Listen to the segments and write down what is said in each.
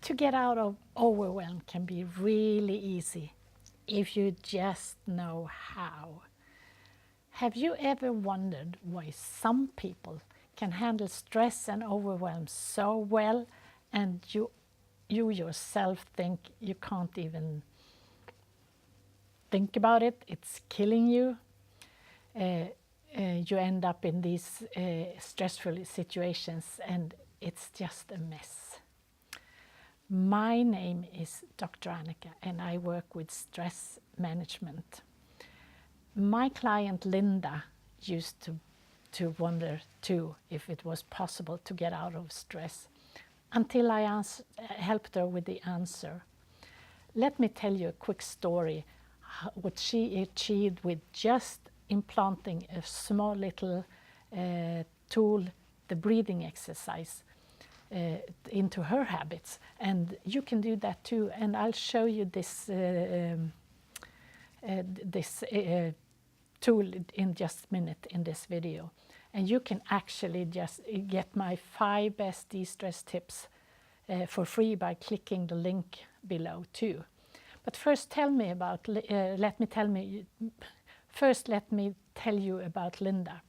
To get out of overwhelm can be really easy if you just know how. Have you ever wondered why some people can handle stress and overwhelm so well, and you yourself think you can't even think about it, it's killing you? You end up in these stressful situations and it's just a mess. My name is Dr. Annika and I work with stress management. My client Linda used to wonder too if it was possible to get out of stress, until I helped her with the answer. Let me tell you a quick story, what she achieved with just implanting a small little tool, the breathing exercise, into her habits. And you can do that too. And I'll show you this tool in just a minute in this video. And you can actually just get my 5 best de-stress tips for free by clicking the link below too. But first let me tell you about Linda.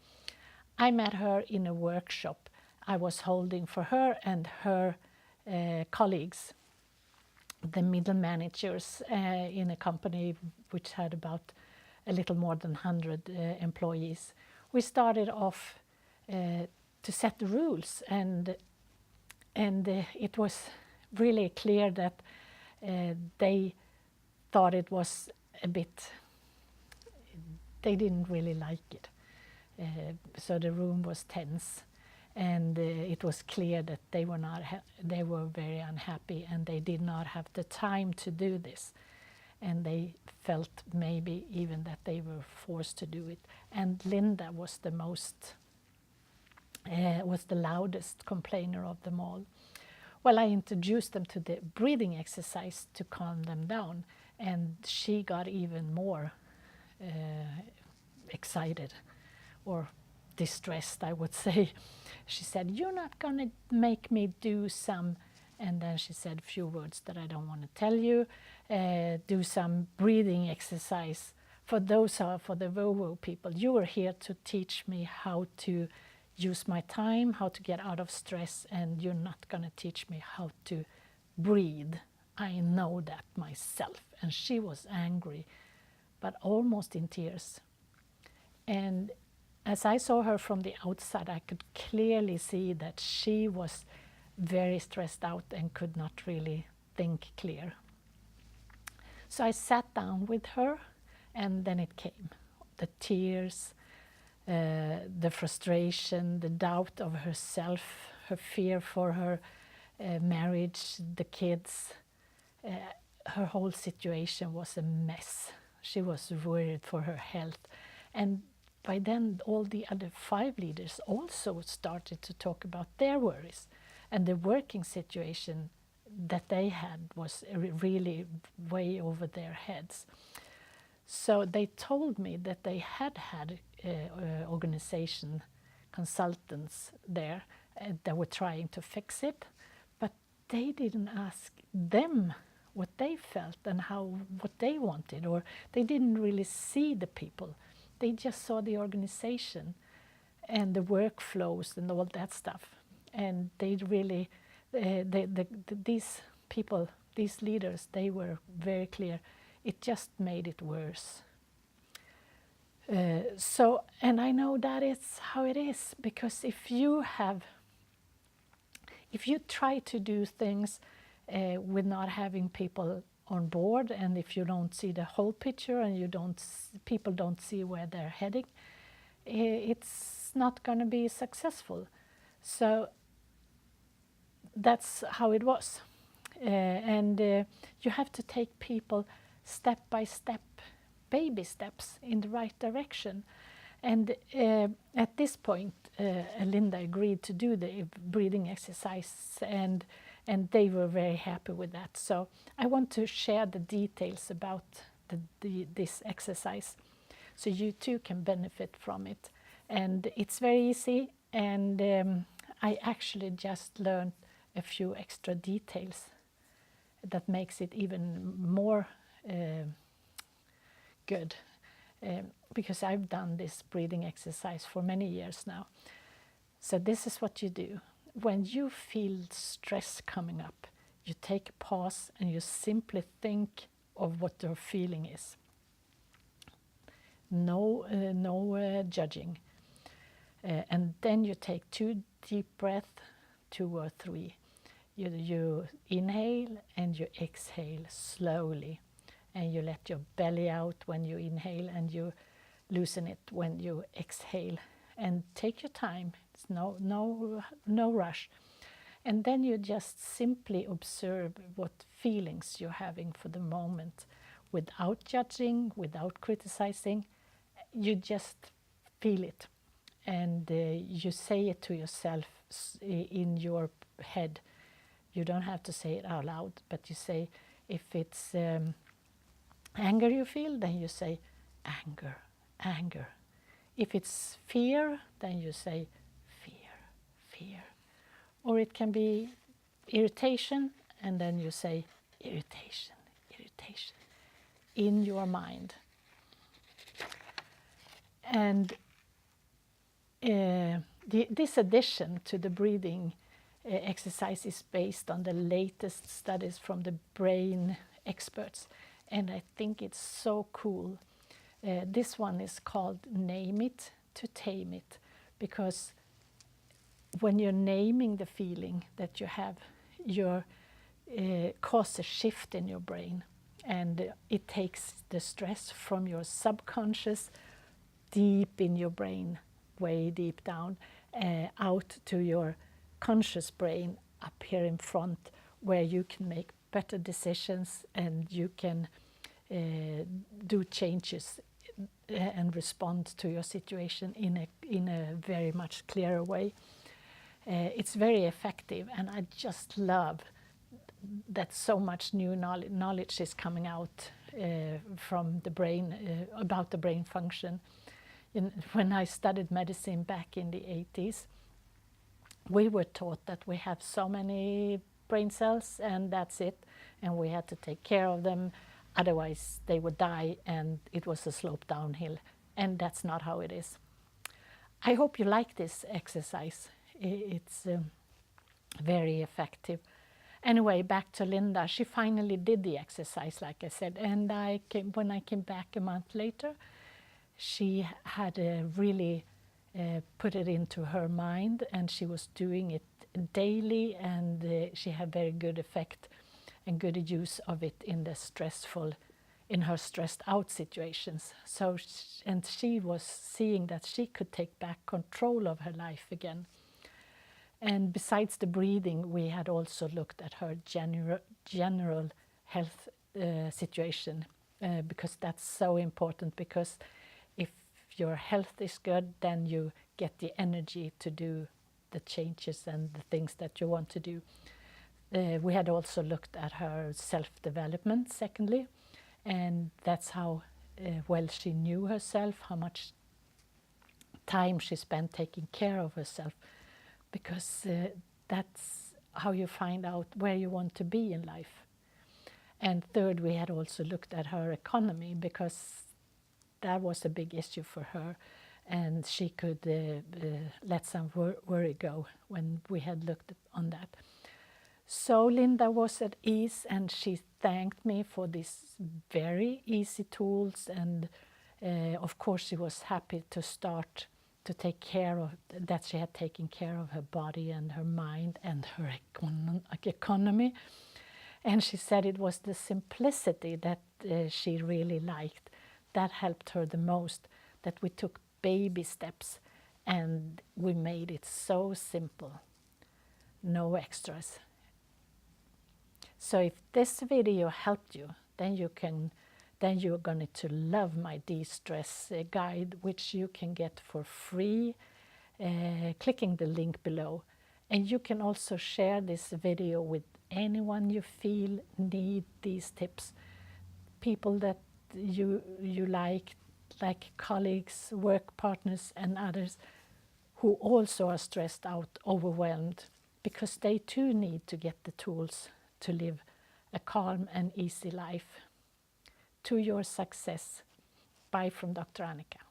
I met her in a workshop I was holding for her and her colleagues, the middle managers in a company which had about a little more than 100 employees. We started off to set the rules, and it was really clear that they thought it was a bit, they didn't really like it. So the room was tense, and it was clear that they were very unhappy, and they did not have the time to do this. And they felt maybe even that they were forced to do it. And Linda was the loudest complainer of them all. Well, I introduced them to the breathing exercise to calm them down, and she got even more excited, or distressed, I would say. She said, "You're not going to make me do some," and then she said a few words that I don't want to tell you, do some breathing exercise. For the Volvo people, you are here to teach me how to use my time, how to get out of stress, and you're not going to teach me how to breathe. I know that myself. And she was angry, but almost in tears. And as I saw her from the outside, I could clearly see that she was very stressed out and could not really think clear. So I sat down with her, and then it came. The tears, the frustration, the doubt of herself, her fear for her marriage, the kids. Her whole situation was a mess. She was worried for her health. And by then, all the other 5 leaders also started to talk about their worries. And the working situation that they had was really way over their heads. So they told me that they had organization consultants there that were trying to fix it, but they didn't ask them what they felt and what they wanted, or they didn't really see the people. They just saw the organization and the workflows and all that stuff. And they really, these people, these leaders, they were very clear. It just made it worse. And I know that is how it is, because if you try to do things with not having people on board, and if you don't see the whole picture and people don't see where they're heading, it's not going to be successful. So that's how it was. And you have to take people step by step, baby steps in the right direction. And at this point, Linda agreed to do the breathing exercise, and they were very happy with that. So I want to share the details about this exercise, so you too can benefit from it. And it's very easy, and I actually just learned a few extra details that makes it even more good. Because I've done this breathing exercise for many years now. So this is what you do. When you feel stress coming up, you take a pause and you simply think of what your feeling is. No judging. And then you take 2 deep breaths, 2 or 3. You inhale and you exhale slowly. And you let your belly out when you inhale and you loosen it when you exhale. And take your time. It's no rush. And then you just simply observe what feelings you're having for the moment without judging, without criticizing. You just feel it. And you say it to yourself in your head. You don't have to say it out loud, but you say, if it's anger you feel, then you say anger, anger. If it's fear, then you say fear, fear. Or it can be irritation, and then you say irritation, irritation in your mind. And this addition to the breathing exercise is based on the latest studies from the brain experts. And I think it's so cool. This one is called Name It to Tame It, because when you're naming the feeling that you have, you cause a shift in your brain, and it takes the stress from your subconscious deep in your brain, way deep down, out to your conscious brain up here in front, where you can make better decisions and you can do changes and respond to your situation in a very much clearer way. It's very effective, and I just love that so much new knowledge is coming out from the brain, about the brain function. When I studied medicine back in the 80s, we were taught that we have so many brain cells and that's it, and we had to take care of them, otherwise they would die, and it was a slope downhill, and that's not how it is. I hope you like this exercise. It's very effective. Anyway, back to Linda. She finally did the exercise, like I said, and when I came back a month later, she had really put it into her mind, and she was doing it daily, and she had very good effect and good use of it in her stressed out situations. So, and she was seeing that she could take back control of her life again. And besides the breathing, we had also looked at her general health situation, because that's so important, because if your health is good, then you get the energy to do the changes and the things that you want to do. We had also looked at her self-development, secondly, and that's how well she knew herself, how much time she spent taking care of herself, because that's how you find out where you want to be in life. And third, we had also looked at her economy, because that was a big issue for her, and she could let some worry go when we had looked on that. So Linda was at ease, and she thanked me for these very easy tools, and of course she was happy to start to take care of that. She had taken care of her body and her mind and her economy. And she said it was the simplicity that she really liked that helped her the most, that we took baby steps and we made it so simple, no extras. So if this video helped you, then you're going to love my de-stress guide, which you can get for free, clicking the link below. And you can also share this video with anyone you feel need these tips. People that you like colleagues, work partners, and others who also are stressed out, overwhelmed, because they too need to get the tools to live a calm and easy life. To your success. Bye from Dr. Annika.